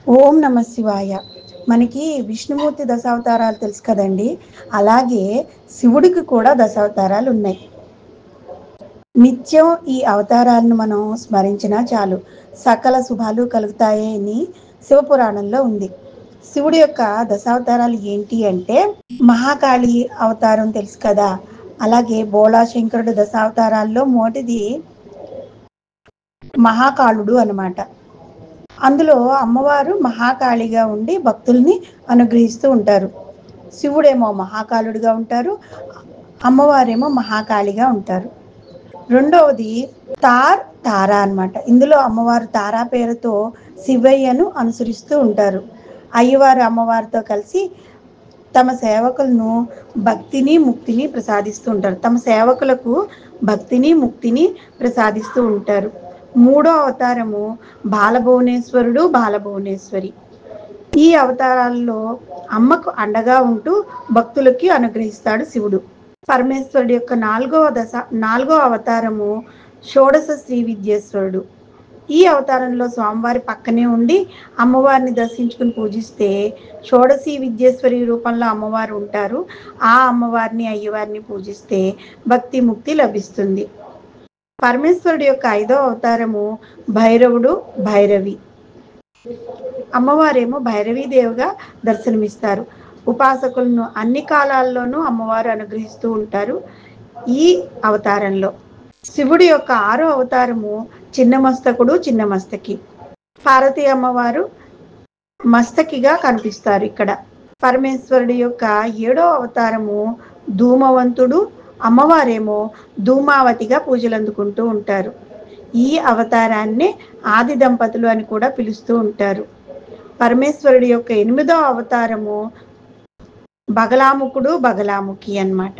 ఓం నమ శివాయ. మనకి విష్ణుమూర్తి దశావతారాలు తెలుసు కదండి. అలాగే శివుడికి కూడా దశావతారాలు ఉన్నాయి. నిత్యం ఈ అవతారాలను మనం స్మరించినా చాలు సకల శుభాలు కలుగుతాయి అని శివపురాణంలో ఉంది. శివుడి యొక్క దశావతారాలు ఏంటి అంటే మహాకాళి అవతారం తెలుసు కదా. అలాగే బోళాశంకరుడు దశావతారాల్లో మొదటిది మహాకాళుడు అన్నమాట. అందులో అమ్మవారు మహాకాళిగా ఉండి భక్తుల్ని అనుగ్రహిస్తూ ఉంటారు. శివుడేమో మహాకాళుడిగా ఉంటారు, అమ్మవారేమో మహాకాళిగా ఉంటారు. రెండవది తారా అన్నమాట. ఇందులో అమ్మవారు తారా పేరుతో శివయ్యను అనుసరిస్తూ ఉంటారు. అయ్యవారు అమ్మవారితో కలిసి తమ సేవకులను భక్తిని ముక్తిని ప్రసాదిస్తూ ఉంటారు. తమ సేవకులకు భక్తిని ముక్తిని ప్రసాదిస్తూ ఉంటారు. మూడో అవతారము బాలభువనేశ్వరుడు, బాలభువనేశ్వరి. ఈ అవతారాల్లో అమ్మకు అండగా ఉంటూ భక్తులకి అనుగ్రహిస్తాడు శివుడు. పరమేశ్వరుడు యొక్క నాలుగో అవతారము షోడశ శ్రీ విద్యేశ్వరుడు. ఈ అవతారంలో స్వామివారి పక్కనే ఉండి అమ్మవారిని దర్శించుకుని పూజిస్తే షోడశీ విద్యేశ్వరి రూపంలో అమ్మవారు ఉంటారు. ఆ అమ్మవారిని అయ్యవారిని పూజిస్తే భక్తి ముక్తి లభిస్తుంది. పరమేశ్వరుడు యొక్క 5వ అవతారము భైరవుడు, భైరవి. అమ్మవారేమో భైరవీదేవిగా దర్శనమిస్తారు. ఉపాసకులను అన్ని కాలాల్లోనూ అమ్మవారు అనుగ్రహిస్తూ ఉంటారు. ఈ అవతారంలో శివుడి యొక్క 6వ అవతారము చిన్నమస్తకుడు, చిన్నమస్తకి. పార్వతీ అమ్మవారు మస్తకిగా కనిపిస్తారు ఇక్కడ. పరమేశ్వరుడి యొక్క 7వ అవతారము ధూమవంతుడు, అమ్మవారేమో ధూమావతిగా పూజలు అందుకుంటూ ఉంటారు. ఈ అవతారాన్ని ఆది దంపతులు అని కూడా పిలుస్తూ ఉంటారు. పరమేశ్వరుడి యొక్క 8వ అవతారము బగలాముకుడు, బగలాముఖి అన్నమాట.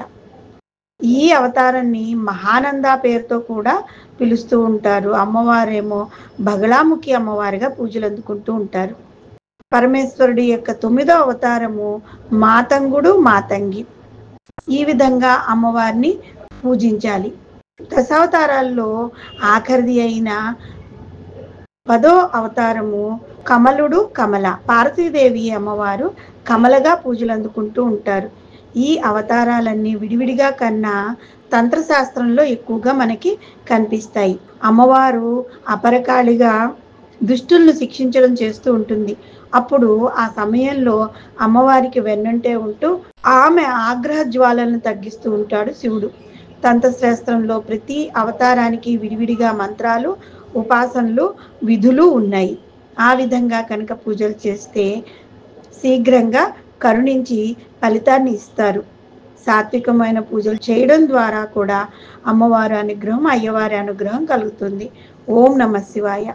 ఈ అవతారాన్ని మహానంద పేరుతో కూడా పిలుస్తూ ఉంటారు. అమ్మవారేమో బగలాముఖి అమ్మవారిగా పూజలు అందుకుంటూ ఉంటారు. పరమేశ్వరుడి యొక్క 9వ అవతారము మాతంగుడు, మాతంగి. ఈ విధంగా అమ్మవారిని పూజించాలి. దశావతారాల్లో ఆఖరిది అయిన 10వ అవతారము కమలుడు, కమల. పార్వతీదేవి అమ్మవారు కమలగా పూజలు అందుకుంటూ ఉంటారు. ఈ అవతారాలన్నీ విడివిడిగా కన్నా తంత్రశాస్త్రంలో ఎక్కువగా మనకి కనిపిస్తాయి. అమ్మవారు అపరకాళిగా దుష్టులను శిక్షించడం చేస్తూ ఉంటుంది. అప్పుడు ఆ సమయంలో అమ్మవారికి వెన్నంటే ఉంటూ ఆమె ఆగ్రహ జ్వాలను తగ్గిస్తూ ఉంటాడు శివుడు. తంత్రశాస్త్రంలో ప్రతి అవతారానికి విడివిడిగా మంత్రాలు, ఉపాసనలు, విధులు ఉన్నాయి. ఆ విధంగా కనుక పూజలు చేస్తే శీఘ్రంగా కరుణించి ఫలితాన్ని ఇస్తారు. సాత్వికమైన పూజలు చేయడం ద్వారా కూడా అమ్మవారి అనుగ్రహం, అయ్యవారి అనుగ్రహం కలుగుతుంది. ఓం నమ శివాయ.